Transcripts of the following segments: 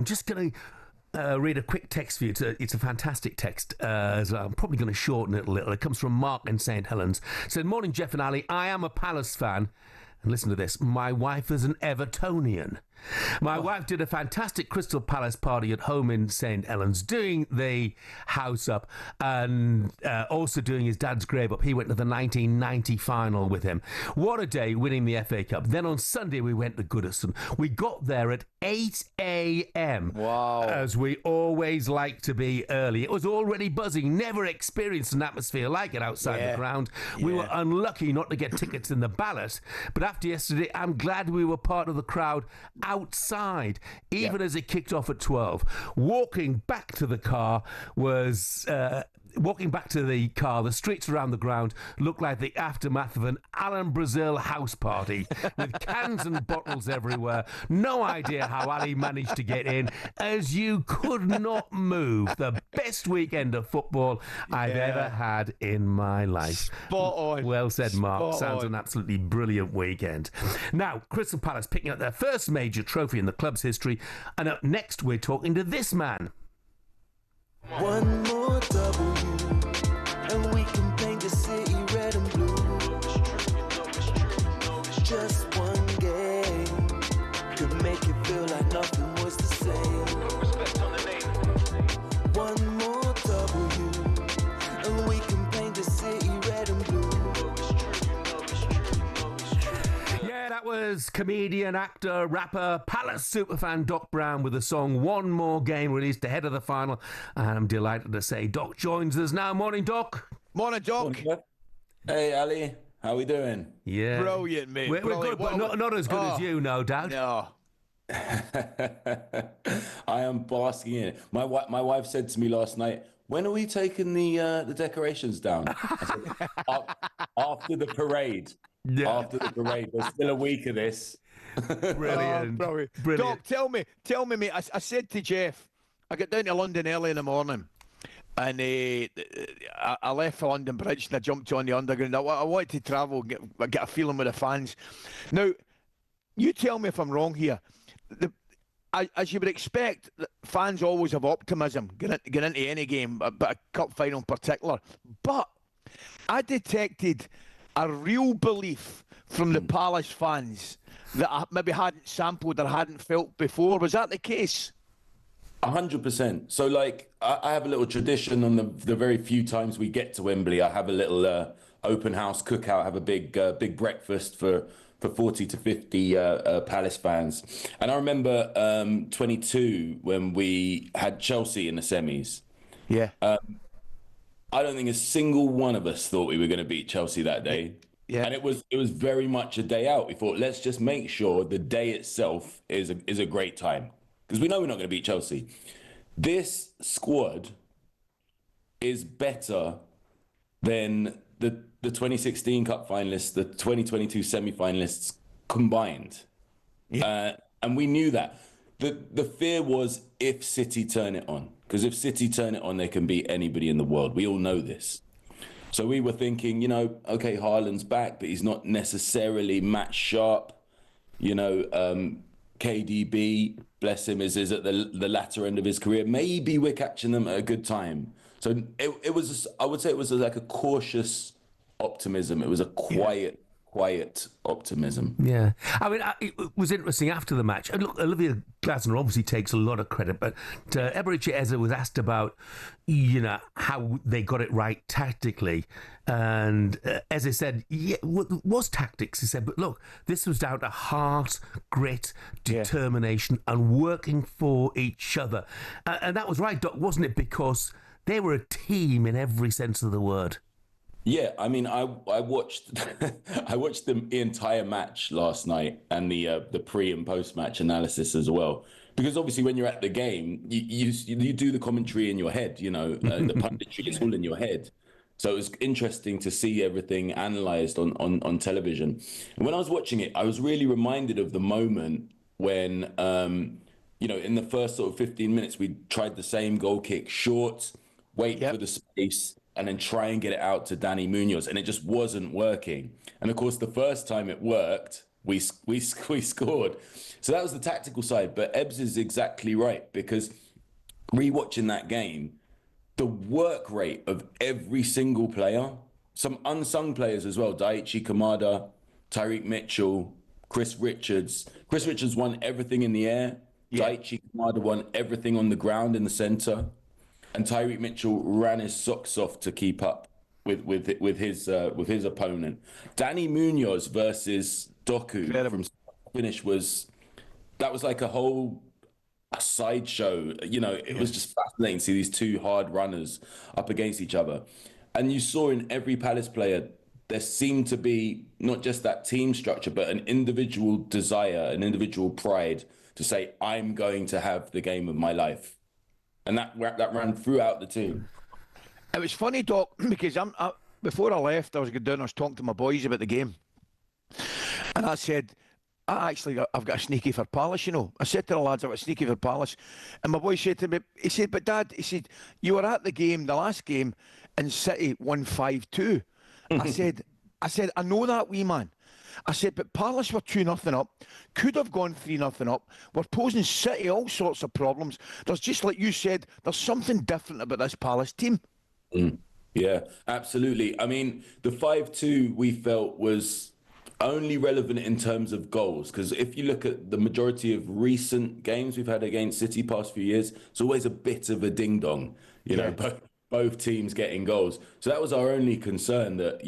I'm just going to read a quick text for you. It's a fantastic text. So I'm probably going to shorten it a little. It comes from Mark in St Helens. It said, "Morning, Jeff and Ali. I am a Palace fan. And listen to this. My wife is an Evertonian. My wife did a fantastic Crystal Palace party at home in St Helens, doing the house up and also doing his dad's grave up. He went to the 1990 final with him. What a day, winning the FA Cup. Then on Sunday, we went to Goodison. We got there at 8 a.m. Wow. As we always like to be early. It was already buzzing. Never experienced an atmosphere like it outside the ground. We were unlucky not to get tickets in the ballot. But after yesterday, I'm glad we were part of the crowd outside, even as it kicked off at 12. Walking back to the car, the streets around the ground looked like the aftermath of an Alan Brazil house party with cans and bottles everywhere. No idea how Ali managed to get in, as you could not move. The best weekend of football I've ever had in my life." Spot on. Well said, Mark. Spot Sounds on. an absolutely brilliant weekend. Now, Crystal Palace picking up their first major trophy in the club's history. And up next, we're talking to this man. One more W, and we can paint the city red and blue. Just one game could make it feel like nothing was the same. One more W, and we can paint the city red and blue. Yeah, that was comedian, actor, rapper, Palace superfan Doc Brown with the song One More Game, released ahead of the final. And I'm delighted to say Doc joins us now. Morning, Doc. Morning, Doc. Hey, Ali. How we doing? Yeah. Brilliant, mate. We're Brilliant. good, but not as good as you, no doubt. No. I am basking in it. My wife said to me last night, "When are we taking the decorations down?" I said, after the parade. Yeah. After the parade. There's still a week of this. Brilliant. Brilliant. Brilliant. Doc, tell me, mate. I said to Jeff, I got down to London early in the morning, and I left for London Bridge and I jumped on the Underground. I wanted to travel, get a feeling with the fans. Now, you tell me if I'm wrong here. As you would expect, fans always have optimism get into any game, but a cup final in particular. But I detected a real belief from the Palace fans that I maybe hadn't sampled or hadn't felt before. Was that the case? 100%. So, like, I have a little tradition on the very few times we get to Wembley. I have a little open house cookout, have a big breakfast for 40 to 50 Palace fans. And I remember 22 when we had Chelsea in the semis. Yeah. I don't think a single one of us thought we were going to beat Chelsea that day. Yeah. And it was very much a day out. We thought, let's just make sure the day itself is a great time, because we know we're not going to beat Chelsea. This squad is better than the 2016 Cup finalists, the 2022 semi-finalists combined. Yeah. And we knew that. The fear was if City turn it on. Because if City turn it on, they can beat anybody in the world. We all know this. So we were thinking, okay, Haaland's back, but he's not necessarily match sharp. KDB, bless him, is at the latter end of his career. Maybe we're catching them at a good time. So it was, I would say it was like a cautious optimism. It was a quiet optimism. Yeah. I mean, it was interesting after the match. And look, Olivia Glasner obviously takes a lot of credit, but Eberechi Eze was asked about, how they got it right tactically. And Eze said, yeah, it was tactics. He said, but look, this was down to heart, grit, determination, and working for each other. And that was right, Doc, wasn't it? Because they were a team in every sense of the word. Yeah, I mean, I watched the entire match last night and the pre and post match analysis as well, because obviously when you're at the game, you do the commentary in your head, the punditry is all in your head. So it was interesting to see everything analysed on television. And when I was watching it, I was really reminded of the moment when in the first sort of 15 minutes we tried the same goal kick, short, wait for the space, and then try and get it out to Danny Munoz, and it just wasn't working. And of course, the first time it worked, we scored. So that was the tactical side. But Ebbs is exactly right, because rewatching that game, the work rate of every single player, some unsung players as well, Daichi Kamada, Tyreek Mitchell, Chris Richards. Chris Richards won everything in the air. Yeah. Daichi Kamada won everything on the ground in the center. And Tyreek Mitchell ran his socks off to keep up with his opponent. Danny Munoz versus Doku from finish was like a sideshow. It was just fascinating to see these two hard runners up against each other. And you saw in every Palace player, there seemed to be not just that team structure, but an individual desire, an individual pride to say, I'm going to have the game of my life. And that ran throughout the team. It was funny, Doc, because before I left, I was going down, I was talking to my boys about the game. And I said, I've got a sneaky for Palace, I said to the lads, I've got a sneaky for Palace. And my boy said to me, he said, but Dad, he said, you were at the last game, and City won 5-2. I said, I know that, wee man. I said, but Palace were 2-0 up, could have gone 3-0 up. We're posing City all sorts of problems. There's just like you said, there's something different about this Palace team. Yeah, absolutely. I mean, the 5-2 we felt was only relevant in terms of goals, because if you look at the majority of recent games we've had against City past few years, it's always a bit of a ding-dong, both teams getting goals. So that was our only concern, that,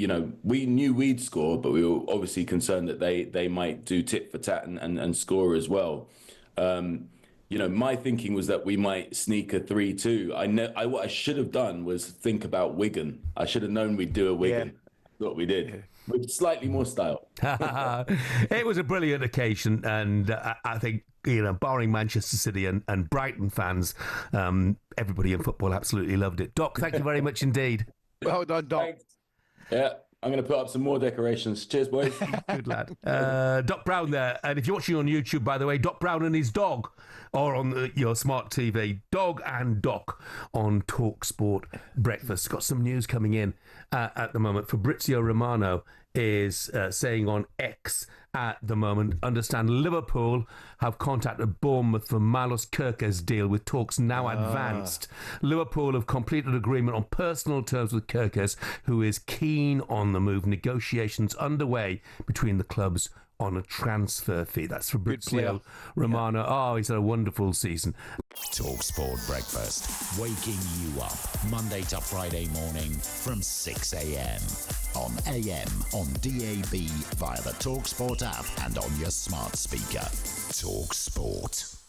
we knew we'd score, but we were obviously concerned that they might do tit for tat and score as well. My thinking was that we might sneak a 3-2. What I should have done was think about Wigan. I should have known we'd do a Wigan. Yeah. That's what we did. With slightly more style. It was a brilliant occasion, and I think, barring Manchester City and Brighton fans, everybody in football absolutely loved it. Doc, thank you very much indeed. Well done, Doc. Thanks. Yeah, I'm going to put up some more decorations. Cheers, boys. Good lad. Doc Brown there. And if you're watching on YouTube, by the way, Doc Brown and his dog, or on your smart TV, Dog and Doc on talkSPORT Breakfast. Got some news coming in at the moment. Fabrizio Romano is saying on X at the moment, understand Liverpool have contacted Bournemouth for Milos Kerkez deal, with talks now advanced. Liverpool have completed agreement on personal terms with Kerkez, who is keen on the move. Negotiations underway between the clubs on a transfer fee. That's Fabrizio Romano. Yeah. Oh, he's had a wonderful season. talkSPORT Breakfast, waking you up Monday to Friday morning from 6 a.m. on AM, on DAB, via the talkSPORT app and on your smart speaker. talkSPORT.